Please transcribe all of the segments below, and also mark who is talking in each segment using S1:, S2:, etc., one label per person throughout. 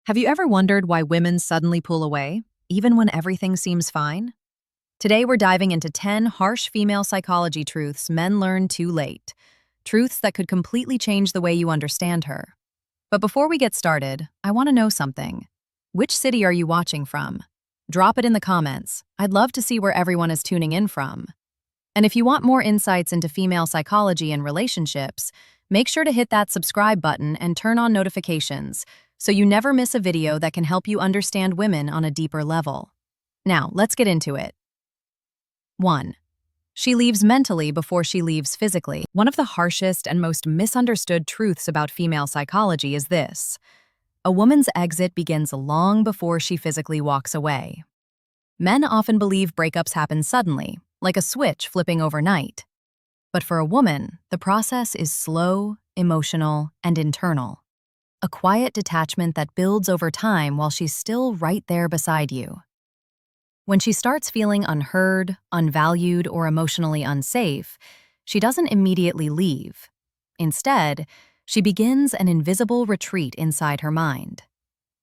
S1: Have you ever wondered why women suddenly pull away, even when everything seems fine? Today, we're diving into 10 harsh female psychology truths men learn too late. Truths that could completely change the way you understand her. But before we get started, I want to know something. Which city are you watching from? Drop it in the comments. I'd love to see where everyone is tuning in from. And if you want more insights into female psychology and relationships, make sure to hit that subscribe button and turn on notifications so you never miss a video that can help you understand women on a deeper level. Now, let's get into it. 1. She leaves mentally before she leaves physically. One of the harshest and most misunderstood truths about female psychology is this: a woman's exit begins long before she physically walks away. Men often believe breakups happen suddenly, like a switch flipping overnight. But for a woman, the process is slow, emotional, and internal. A quiet detachment that builds over time while she's still right there beside you. When she starts feeling unheard, unvalued, or emotionally unsafe, she doesn't immediately leave. Instead, she begins an invisible retreat inside her mind.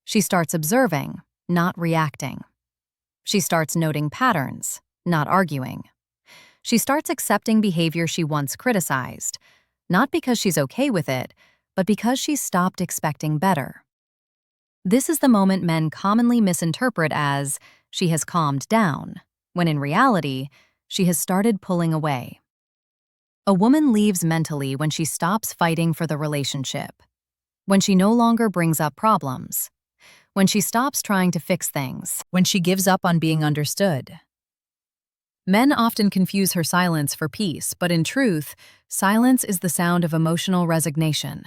S1: She starts observing, not reacting. She starts noting patterns, not arguing. She starts accepting behavior she once criticized, not because she's okay with it, but because she's stopped expecting better. This is the moment men commonly misinterpret as she has calmed down, when in reality, she has started pulling away. A woman leaves mentally when she stops fighting for the relationship, when she no longer brings up problems, when she stops trying to fix things, when she gives up on being understood. Men often confuse her silence for peace, but in truth, silence is the sound of emotional resignation.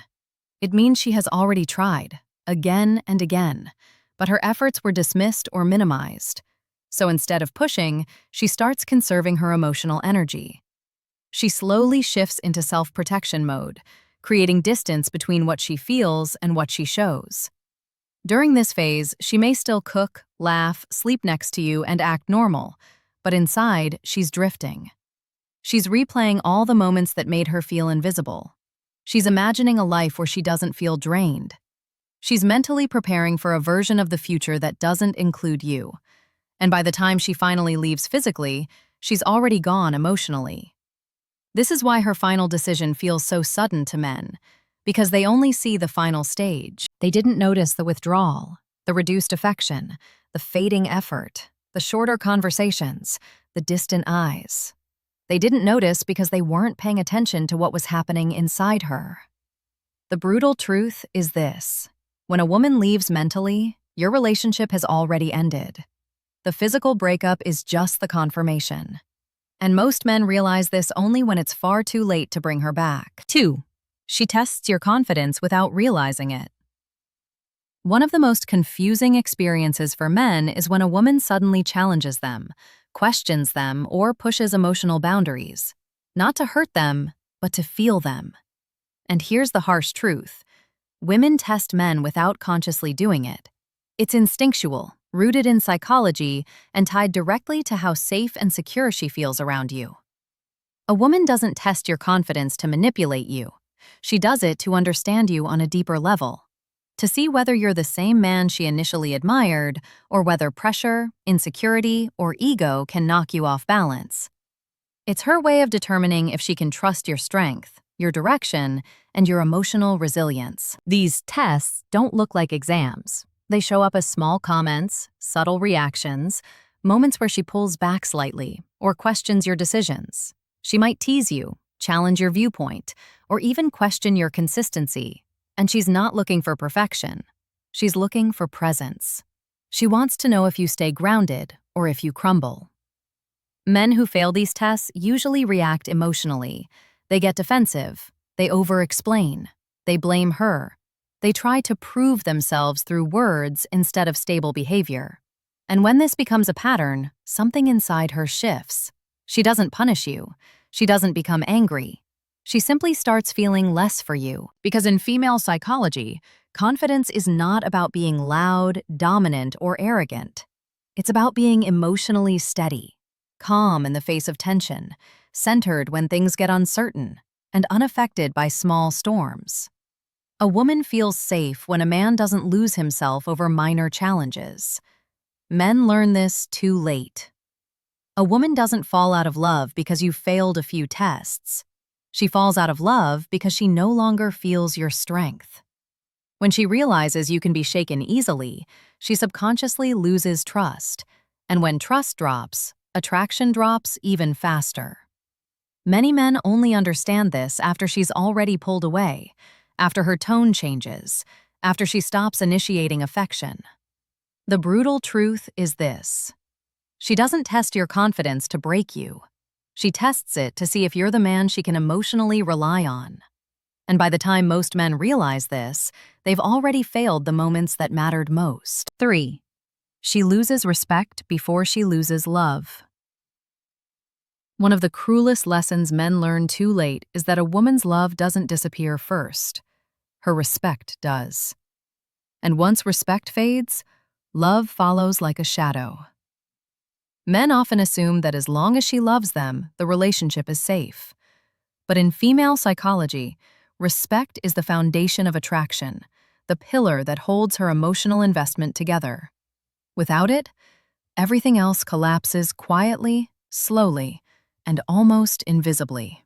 S1: It means she has already tried, again and again, but her efforts were dismissed or minimized. So instead of pushing, she starts conserving her emotional energy. She slowly shifts into self-protection mode, creating distance between what she feels and what she shows. During this phase, she may still cook, laugh, sleep next to you, and act normal, but inside, she's drifting. She's replaying all the moments that made her feel invisible. She's imagining a life where she doesn't feel drained. She's mentally preparing for a version of the future that doesn't include you. And by the time she finally leaves physically, she's already gone emotionally. This is why her final decision feels so sudden to men, because they only see the final stage. They didn't notice the withdrawal, the reduced affection, the fading effort, the shorter conversations, the distant eyes. They didn't notice because they weren't paying attention to what was happening inside her. The brutal truth is this: when a woman leaves mentally, your relationship has already ended. The physical breakup is just the confirmation. And most men realize this only when it's far too late to bring her back. 2. She tests your confidence without realizing it. One of the most confusing experiences for men is when a woman suddenly challenges them, questions them, or pushes emotional boundaries. Not to hurt them, but to feel them. And here's the harsh truth: women test men without consciously doing it. It's instinctual, rooted in psychology, and tied directly to how safe and secure she feels around you. A woman doesn't test your confidence to manipulate you. She does it to understand you on a deeper level, to see whether you're the same man she initially admired, or whether pressure, insecurity, or ego can knock you off balance. It's her way of determining if she can trust your strength, your direction, and your emotional resilience. These tests don't look like exams. They show up as small comments, subtle reactions, moments where she pulls back slightly or questions your decisions. She might tease you, challenge your viewpoint, or even question your consistency. And she's not looking for perfection. She's looking for presence. She wants to know if you stay grounded or if you crumble. Men who fail these tests usually react emotionally. They get defensive. They over-explain. They blame her. They try to prove themselves through words instead of stable behavior. And when this becomes a pattern, something inside her shifts. She doesn't punish you. She doesn't become angry. She simply starts feeling less for you, because in female psychology, confidence is not about being loud, dominant, or arrogant. It's about being emotionally steady, calm in the face of tension, centered when things get uncertain, and unaffected by small storms. A woman feels safe when a man doesn't lose himself over minor challenges. Men learn this too late. A woman doesn't fall out of love because you failed a few tests. She falls out of love because she no longer feels your strength. When she realizes you can be shaken easily, she subconsciously loses trust. And when trust drops, attraction drops even faster. Many men only understand this after she's already pulled away, after her tone changes, after she stops initiating affection. The brutal truth is this: she doesn't test your confidence to break you. She tests it to see if you're the man she can emotionally rely on. And by the time most men realize this, they've already failed the moments that mattered most. 3. She loses respect before she loses love. One of the cruelest lessons men learn too late is that a woman's love doesn't disappear first. Her respect does. And once respect fades, love follows like a shadow. Men often assume that as long as she loves them, the relationship is safe. But in female psychology, respect is the foundation of attraction, the pillar that holds her emotional investment together. Without it, everything else collapses quietly, slowly, and almost invisibly.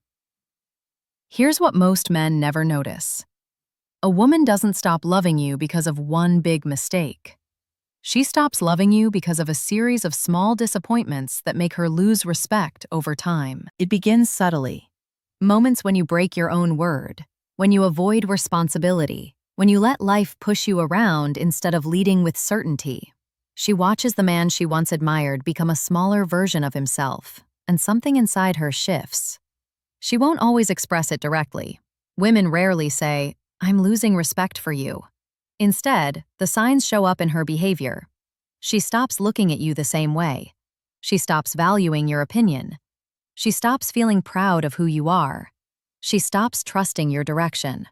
S1: Here's what most men never notice. A woman doesn't stop loving you because of one big mistake. She stops loving you because of a series of small disappointments that make her lose respect over time. It begins subtly. Moments when you break your own word, when you avoid responsibility, when you let life push you around instead of leading with certainty. She watches the man she once admired become a smaller version of himself, and something inside her shifts. She won't always express it directly. Women rarely say, "I'm losing respect for you." Instead, the signs show up in her behavior. She stops looking at you the same way. She stops valuing your opinion. She stops feeling proud of who you are. She stops trusting your direction.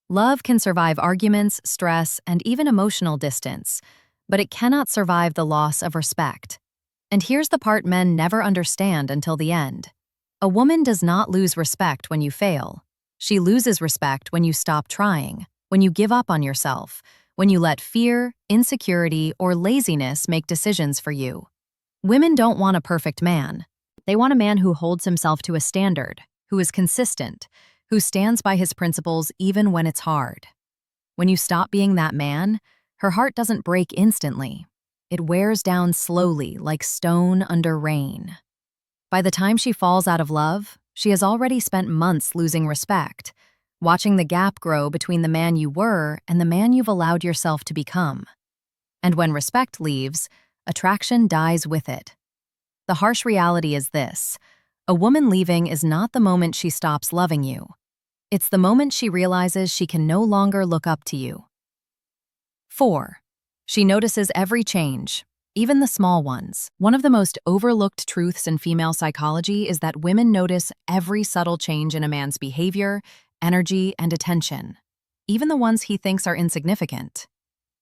S1: Love can survive arguments, stress, and even emotional distance, but it cannot survive the loss of respect. And here's the part men never understand until the end. A woman does not lose respect when you fail. She loses respect when you stop trying, when you give up on yourself, when you let fear, insecurity, or laziness make decisions for you. Women don't want a perfect man. They want a man who holds himself to a standard, who is consistent, who stands by his principles even when it's hard. When you stop being that man, her heart doesn't break instantly. It wears down slowly, like stone under rain. By the time she falls out of love, she has already spent months losing respect, watching the gap grow between the man you were and the man you've allowed yourself to become. And when respect leaves, attraction dies with it. The harsh reality is this: a woman leaving is not the moment she stops loving you. It's the moment she realizes she can no longer look up to you. 4. She notices every change, even the small ones. One of the most overlooked truths in female psychology is that women notice every subtle change in a man's behavior, energy, and attention, even the ones he thinks are insignificant.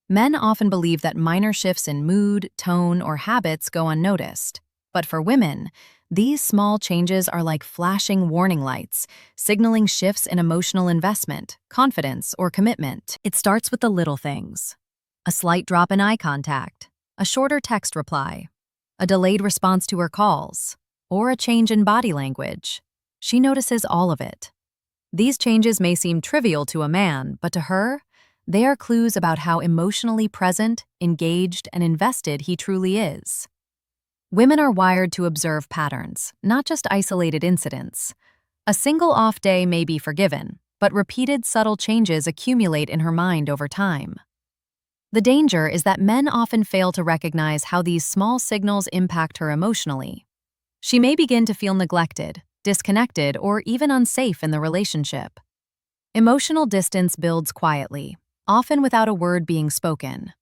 S1: Men often believe that minor shifts in mood, tone, or habits go unnoticed. But for women, these small changes are like flashing warning lights, signaling shifts in emotional investment, confidence, or commitment. It starts with the little things: a slight drop in eye contact, a shorter text reply, a delayed response to her calls, or a change in body language. She notices all of it. These changes may seem trivial to a man, but to her, they are clues about how emotionally present, engaged, and invested he truly is. Women are wired to observe patterns, not just isolated incidents. A single off day may be forgiven, but repeated subtle changes accumulate in her mind over time. The danger is that men often fail to recognize how these small signals impact her emotionally. She may begin to feel neglected, disconnected, or even unsafe in the relationship. Emotional distance builds quietly, often without a word being spoken.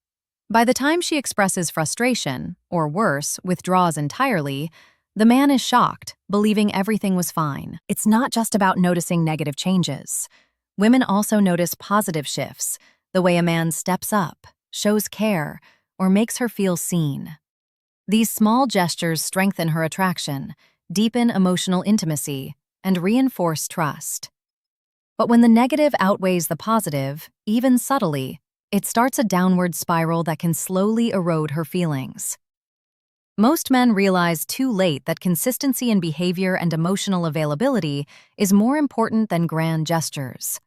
S1: By the time she expresses frustration, or worse, withdraws entirely, the man is shocked, believing everything was fine. It's not just about noticing negative changes. Women also notice positive shifts, the way a man steps up, shows care, or makes her feel seen. These small gestures strengthen her attraction, deepen emotional intimacy, and reinforce trust. But when the negative outweighs the positive, even subtly, it starts a downward spiral that can slowly erode her feelings. Most men realize too late that consistency in behavior and emotional availability is more important than grand gestures.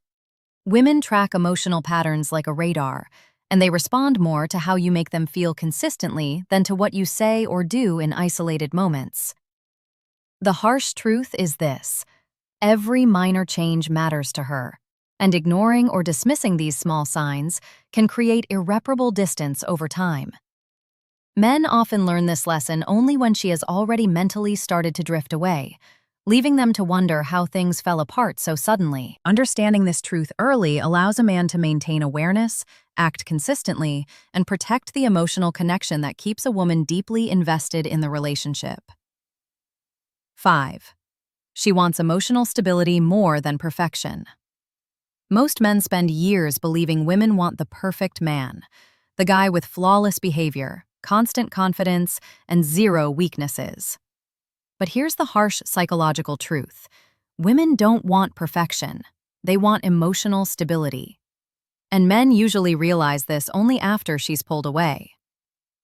S1: Women track emotional patterns like a radar, and they respond more to how you make them feel consistently than to what you say or do in isolated moments. The harsh truth is this: every minor change matters to her, and ignoring or dismissing these small signs can create irreparable distance over time. Men often learn this lesson only when she has already mentally started to drift away, leaving them to wonder how things fell apart so suddenly. Understanding this truth early allows a man to maintain awareness, act consistently, and protect the emotional connection that keeps a woman deeply invested in the relationship. 5. She wants emotional stability more than perfection. Most men spend years believing women want the perfect man, the guy with flawless behavior, constant confidence, and zero weaknesses. But here's the harsh psychological truth: women don't want perfection, they want emotional stability. And men usually realize this only after she's pulled away.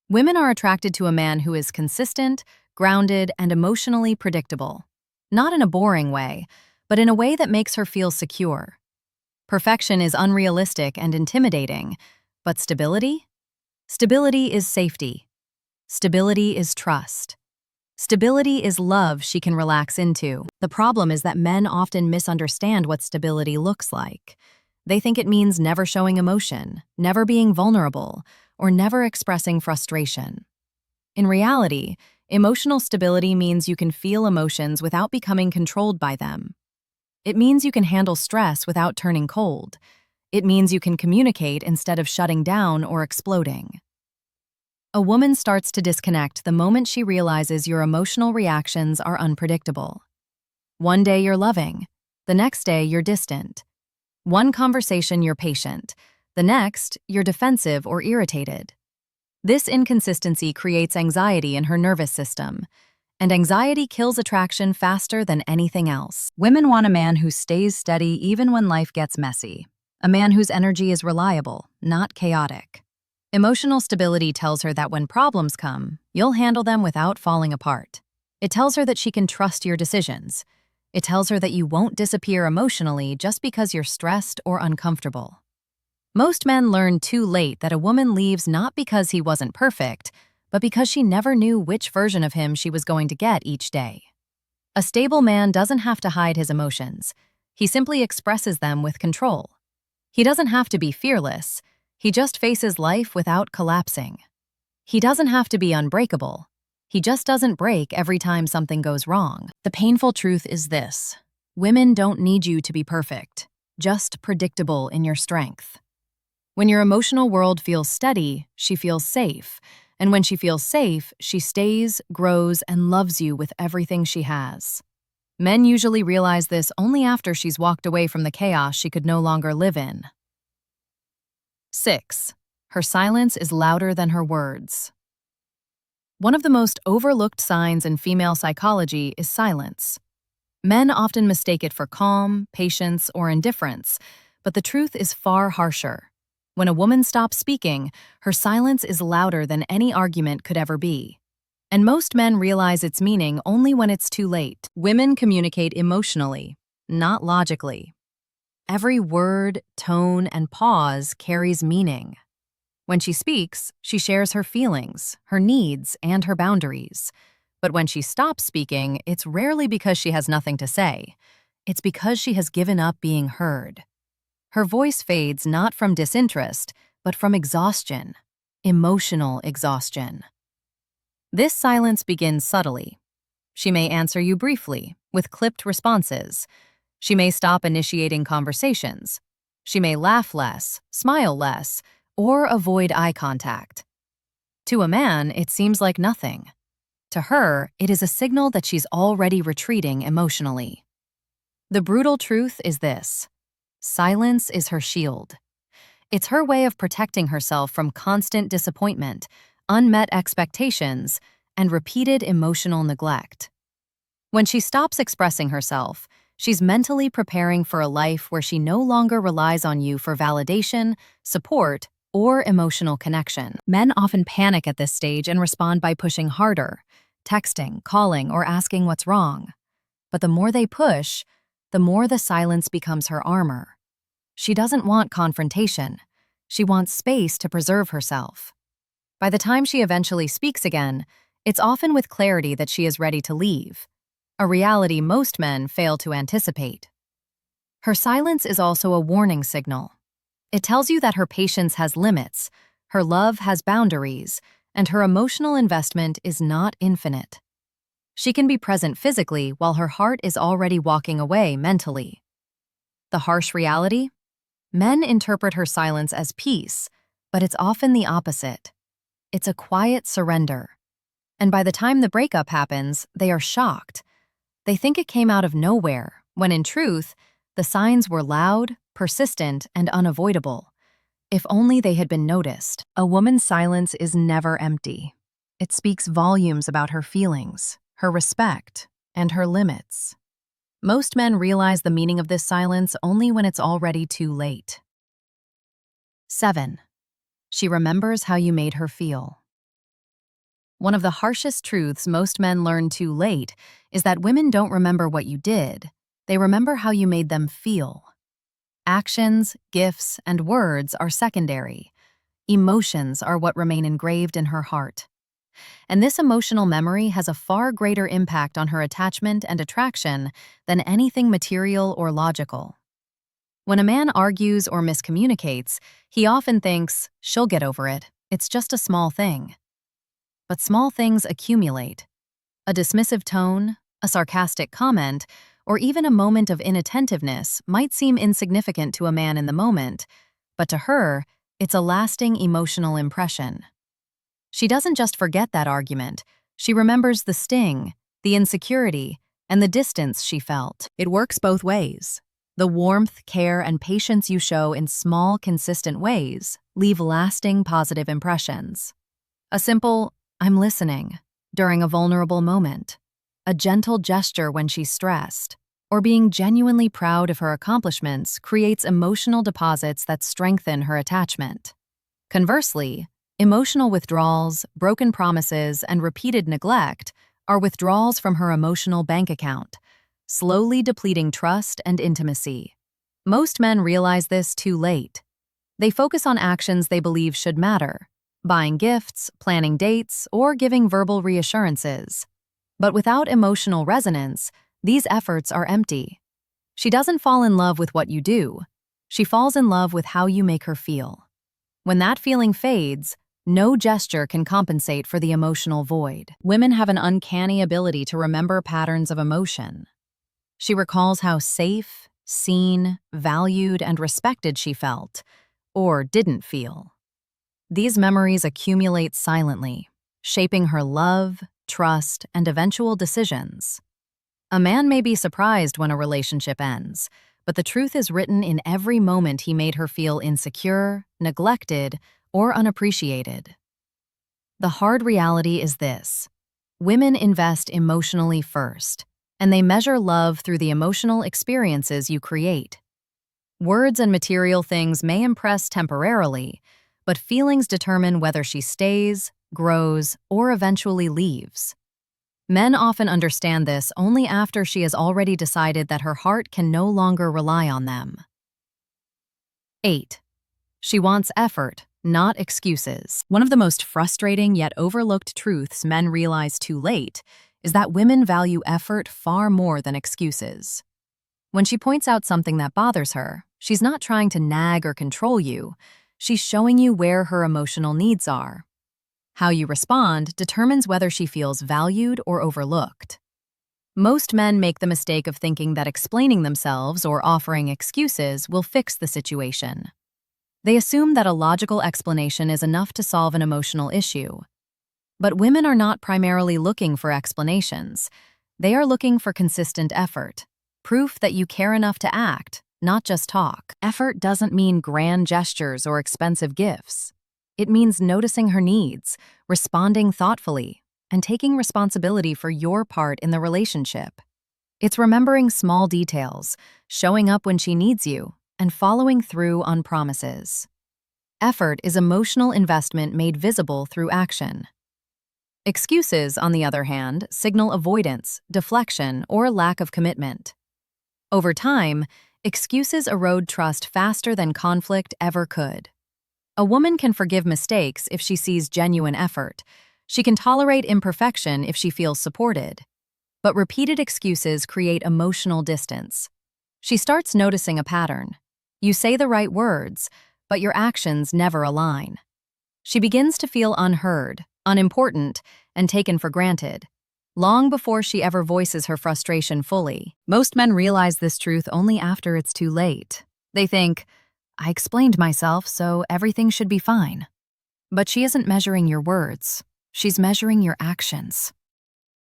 S1: Women are attracted to a man who is consistent, grounded, and emotionally predictable. Not in a boring way, but in a way that makes her feel secure. Perfection is unrealistic and intimidating, but stability? Stability is safety. Stability is trust. Stability is love she can relax into. The problem is that men often misunderstand what stability looks like. They think it means never showing emotion, never being vulnerable, or never expressing frustration. In reality, emotional stability means you can feel emotions without becoming controlled by them. It means you can handle stress without turning cold. It means you can communicate instead of shutting down or exploding. A woman starts to disconnect the moment she realizes your emotional reactions are unpredictable. One day you're loving, the next day you're distant. One conversation you're patient, the next you're defensive or irritated. This inconsistency creates anxiety in her nervous system, and anxiety kills attraction faster than anything else. Women want a man who stays steady even when life gets messy. A man whose energy is reliable, not chaotic. Emotional stability tells her that when problems come, you'll handle them without falling apart. It tells her that she can trust your decisions. It tells her that you won't disappear emotionally just because you're stressed or uncomfortable. Most men learn too late that a woman leaves not because he wasn't perfect, but because she never knew which version of him she was going to get each day. A stable man doesn't have to hide his emotions. He simply expresses them with control. He doesn't have to be fearless. He just faces life without collapsing. He doesn't have to be unbreakable. He just doesn't break every time something goes wrong. The painful truth is this: women don't need you to be perfect, just predictable in your strength. When your emotional world feels steady, she feels safe. And when she feels safe, she stays, grows, and loves you with everything she has. Men usually realize this only after she's walked away from the chaos she could no longer live in. 6. Her silence is louder than her words. One of the most overlooked signs in female psychology is silence. Men often mistake it for calm, patience, or indifference, but the truth is far harsher. When a woman stops speaking, her silence is louder than any argument could ever be. And most men realize its meaning only when it's too late. Women communicate emotionally, not logically. Every word, tone, and pause carries meaning. When she speaks, she shares her feelings, her needs, and her boundaries. But when she stops speaking, it's rarely because she has nothing to say. It's because she has given up being heard. Her voice fades not from disinterest, but from exhaustion, emotional exhaustion. This silence begins subtly. She may answer you briefly, with clipped responses. She may stop initiating conversations. She may laugh less, smile less, or avoid eye contact. To a man, it seems like nothing. To her, it is a signal that she's already retreating emotionally. The brutal truth is this: silence is her shield. It's her way of protecting herself from constant disappointment, unmet expectations, and repeated emotional neglect. When she stops expressing herself, She's mentally preparing for a life where she no longer relies on you for validation, support, or emotional connection. Men often panic at this stage and respond by pushing harder, texting, calling, or asking what's wrong. But the more they push, the more the silence becomes her armor. She doesn't want confrontation. She wants space to preserve herself. By the time she eventually speaks again, it's often with clarity that she is ready to leave, a reality most men fail to anticipate. Her silence is also a warning signal. It tells you that her patience has limits, her love has boundaries, and her emotional investment is not infinite. She can be present physically while her heart is already walking away mentally. The harsh reality? Men interpret her silence as peace, but it's often the opposite. It's a quiet surrender. And by the time the breakup happens, they are shocked. They think it came out of nowhere, when in truth, the signs were loud, persistent, and unavoidable. If only they had been noticed. A woman's silence is never empty. It speaks volumes about her feelings, her respect, and her limits. Most men realize the meaning of this silence only when it's already too late. 7. She remembers how you made her feel. One of the harshest truths most men learn too late is that women don't remember what you did, they remember how you made them feel. Actions, gifts, and words are secondary. Emotions are what remain engraved in her heart. And this emotional memory has a far greater impact on her attachment and attraction than anything material or logical. When a man argues or miscommunicates, he often thinks, "She'll get over it. It's just a small thing." But small things accumulate. A dismissive tone, a sarcastic comment, or even a moment of inattentiveness might seem insignificant to a man in the moment, but to her, it's a lasting emotional impression. She doesn't just forget that argument, she remembers the sting, the insecurity, and the distance she felt. It works both ways. The warmth, care, and patience you show in small, consistent ways leave lasting positive impressions. A simple, "I'm listening," during a vulnerable moment, a gentle gesture when she's stressed, or being genuinely proud of her accomplishments creates emotional deposits that strengthen her attachment. Conversely, emotional withdrawals, broken promises, and repeated neglect are withdrawals from her emotional bank account, slowly depleting trust and intimacy. Most men realize this too late. They focus on actions they believe should matter, buying gifts, planning dates, or giving verbal reassurances. But without emotional resonance, these efforts are empty. She doesn't fall in love with what you do. She falls in love with how you make her feel. When that feeling fades, no gesture can compensate for the emotional void. Women have an uncanny ability to remember patterns of emotion. She recalls how safe, seen, valued, and respected she felt, or didn't feel. These memories accumulate silently, shaping her love, trust, and eventual decisions. A man may be surprised when a relationship ends, but the truth is written in every moment he made her feel insecure, neglected, or unappreciated. The hard reality is this: women invest emotionally first, and they measure love through the emotional experiences you create. Words and material things may impress temporarily, but feelings determine whether she stays, grows, or eventually leaves. Men often understand this only after she has already decided that her heart can no longer rely on them. 8. She wants effort, not excuses. One of the most frustrating yet overlooked truths men realize too late is that women value effort far more than excuses. When she points out something that bothers her, she's not trying to nag or control you. She's showing you where her emotional needs are. How you respond determines whether she feels valued or overlooked. Most men make the mistake of thinking that explaining themselves or offering excuses will fix the situation. They assume that a logical explanation is enough to solve an emotional issue. But women are not primarily looking for explanations. They are looking for consistent effort, proof that you care enough to act, not just talk. Effort doesn't mean grand gestures or expensive gifts. It means noticing her needs, responding thoughtfully, and taking responsibility for your part in the relationship. It's remembering small details, showing up when she needs you, and following through on promises. Effort is emotional investment made visible through action. Excuses, on the other hand, signal avoidance, deflection, or lack of commitment. Over time, excuses erode trust faster than conflict ever could. A woman can forgive mistakes if she sees genuine effort. She can tolerate imperfection if she feels supported. But repeated excuses create emotional distance. She starts noticing a pattern. You say the right words, but your actions never align. She begins to feel unheard, unimportant, and taken for granted, long before she ever voices her frustration fully. Most men realize this truth only after it's too late. They think, I explained myself, so everything should be fine. But she isn't measuring your words. She's measuring your actions.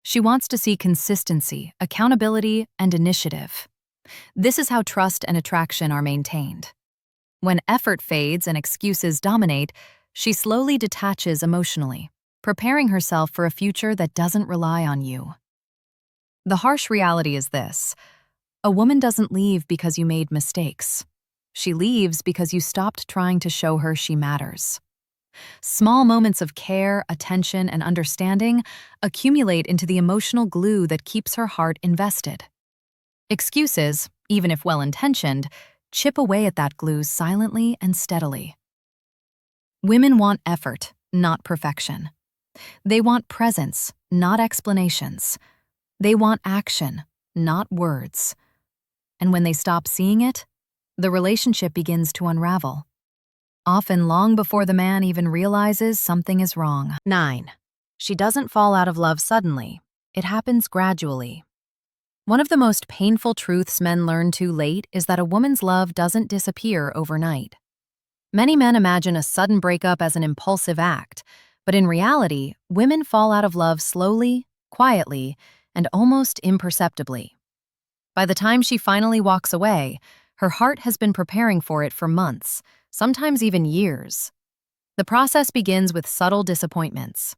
S1: She wants to see consistency, accountability, and initiative. This is how trust and attraction are maintained. When effort fades and excuses dominate, she slowly detaches emotionally, preparing herself for a future that doesn't rely on you. The harsh reality is this: a woman doesn't leave because you made mistakes. She leaves because you stopped trying to show her she matters. Small moments of care, attention, and understanding accumulate into the emotional glue that keeps her heart invested. Excuses, even if well-intentioned, chip away at that glue silently and steadily. Women want effort, not perfection. They want presence, not explanations. They want action, not words. And when they stop seeing it, the relationship begins to unravel, often long before the man even realizes something is wrong. 9. She doesn't fall out of love suddenly. It happens gradually. One of the most painful truths men learn too late is that a woman's love doesn't disappear overnight. Many men imagine a sudden breakup as an impulsive act, but in reality, women fall out of love slowly, quietly, and almost imperceptibly. By the time she finally walks away, her heart has been preparing for it for months, sometimes even years. The process begins with subtle disappointments.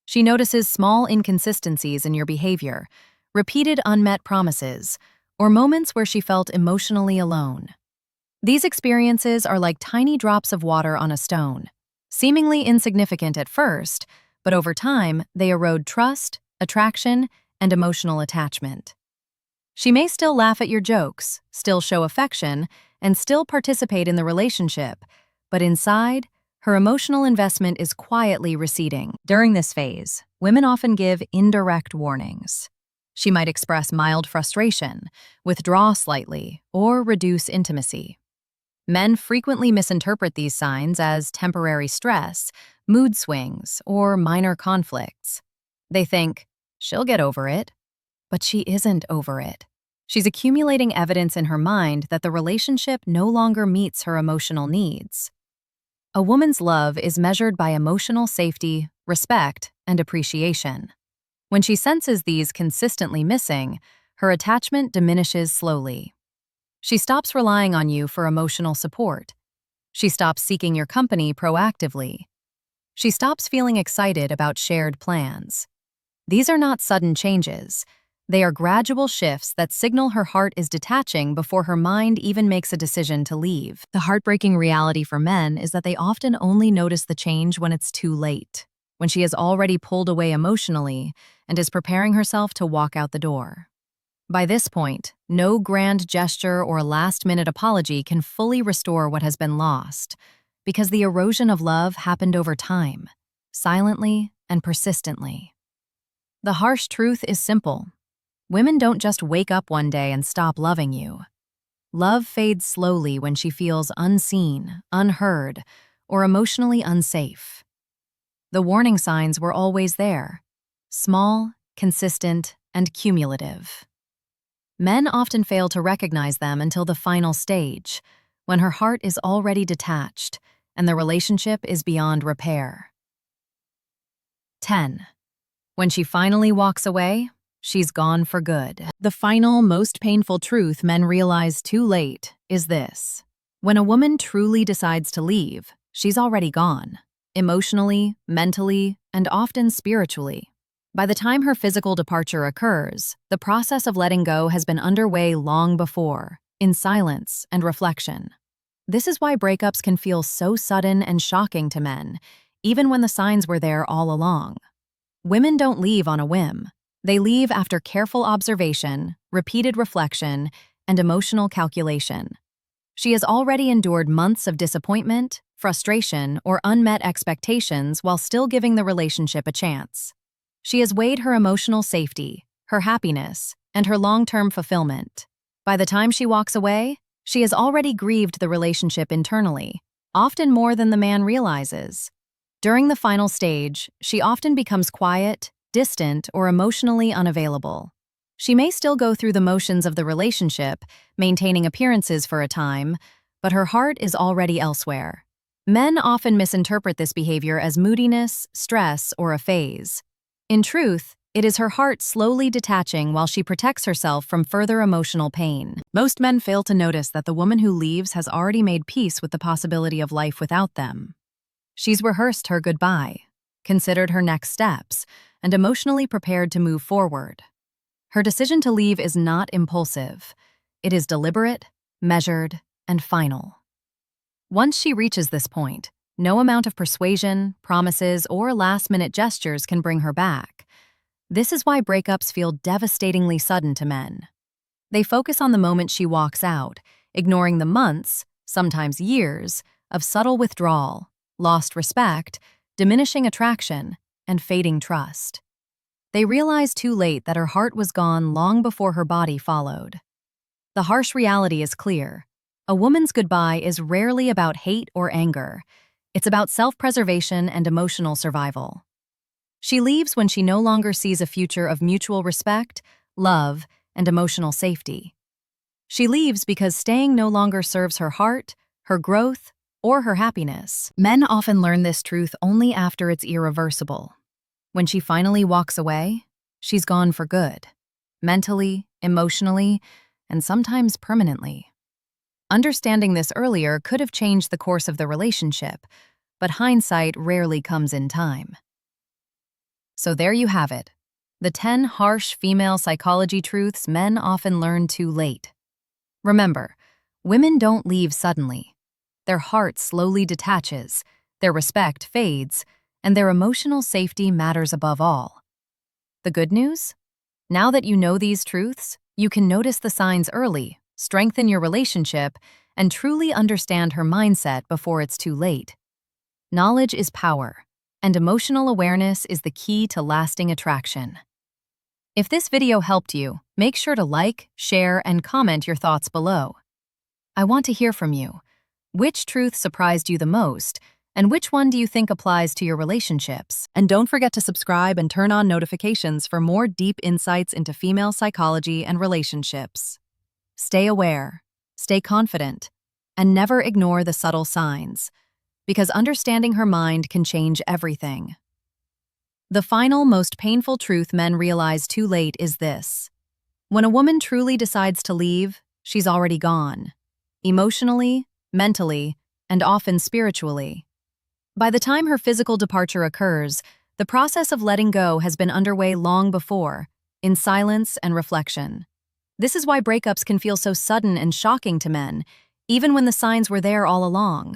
S1: She notices small inconsistencies in your behavior, repeated unmet promises, or moments where she felt emotionally alone. These experiences are like tiny drops of water on a stone, seemingly insignificant at first, but over time, they erode trust, attraction, and emotional attachment. She may still laugh at your jokes, still show affection, and still participate in the relationship, but inside, her emotional investment is quietly receding. During this phase, women often give indirect warnings. She might express mild frustration, withdraw slightly, or reduce intimacy. Men frequently misinterpret these signs as temporary stress, mood swings, or minor conflicts. They think, she'll get over it. But she isn't over it. She's accumulating evidence in her mind that the relationship no longer meets her emotional needs. A woman's love is measured by emotional safety, respect, and appreciation. When she senses these consistently missing, her attachment diminishes slowly. She stops relying on you for emotional support. She stops seeking your company proactively. She stops feeling excited about shared plans. These are not sudden changes. They are gradual shifts that signal her heart is detaching before her mind even makes a decision to leave. The heartbreaking reality for men is that they often only notice the change when it's too late, when she has already pulled away emotionally and is preparing herself to walk out the door. By this point, no grand gesture or last-minute apology can fully restore what has been lost, because the erosion of love happened over time, silently and persistently. The harsh truth is simple. Women don't just wake up one day and stop loving you. Love fades slowly when she feels unseen, unheard, or emotionally unsafe. The warning signs were always there: small, consistent, and cumulative. Men often fail to recognize them until the final stage, when her heart is already detached and the relationship is beyond repair. 10. When she finally walks away, she's gone for good. The final, most painful truth men realize too late is this: when a woman truly decides to leave, she's already gone, emotionally, mentally, and often spiritually. By the time her physical departure occurs, the process of letting go has been underway long before, in silence and reflection. This is why breakups can feel so sudden and shocking to men, even when the signs were there all along. Women don't leave on a whim. They leave after careful observation, repeated reflection, and emotional calculation. She has already endured months of disappointment, frustration, or unmet expectations while still giving the relationship a chance. She has weighed her emotional safety, her happiness, and her long-term fulfillment. By the time she walks away, she has already grieved the relationship internally, often more than the man realizes. During the final stage, she often becomes quiet, distant, or emotionally unavailable. She may still go through the motions of the relationship, maintaining appearances for a time, but her heart is already elsewhere. Men often misinterpret this behavior as moodiness, stress, or a phase. In truth, it is her heart slowly detaching while she protects herself from further emotional pain. Most men fail to notice that the woman who leaves has already made peace with the possibility of life without them. She's rehearsed her goodbye, considered her next steps, and emotionally prepared to move forward. Her decision to leave is not impulsive. It is deliberate, measured, and final. Once she reaches this point, no amount of persuasion, promises, or last-minute gestures can bring her back. This is why breakups feel devastatingly sudden to men. They focus on the moment she walks out, ignoring the months, sometimes years, of subtle withdrawal, lost respect, diminishing attraction, and fading trust. They realize too late that her heart was gone long before her body followed. The harsh reality is clear. A woman's goodbye is rarely about hate or anger. It's about self-preservation and emotional survival. She leaves when she no longer sees a future of mutual respect, love, and emotional safety. She leaves because staying no longer serves her heart, her growth, or her happiness. Men often learn this truth only after it's irreversible. When she finally walks away, she's gone for good, mentally, emotionally, and sometimes permanently. Understanding this earlier could have changed the course of the relationship, but hindsight rarely comes in time. So there you have it, the 10 harsh female psychology truths men often learn too late. Remember, women don't leave suddenly. Their heart slowly detaches, their respect fades, and their emotional safety matters above all. The good news? Now that you know these truths, you can notice the signs early, strengthen your relationship, and truly understand her mindset before it's too late. Knowledge is power, and emotional awareness is the key to lasting attraction. If this video helped you, make sure to like, share, and comment your thoughts below. I want to hear from you. Which truth surprised you the most, and which one do you think applies to your relationships? And don't forget to subscribe and turn on notifications for more deep insights into female psychology and relationships. Stay aware, stay confident, and never ignore the subtle signs, because understanding her mind can change everything. The final, most painful truth men realize too late is this. When a woman truly decides to leave, she's already gone. Emotionally, mentally, and often spiritually. By the time her physical departure occurs, the process of letting go has been underway long before, in silence and reflection. This is why breakups can feel so sudden and shocking to men, even when the signs were there all along.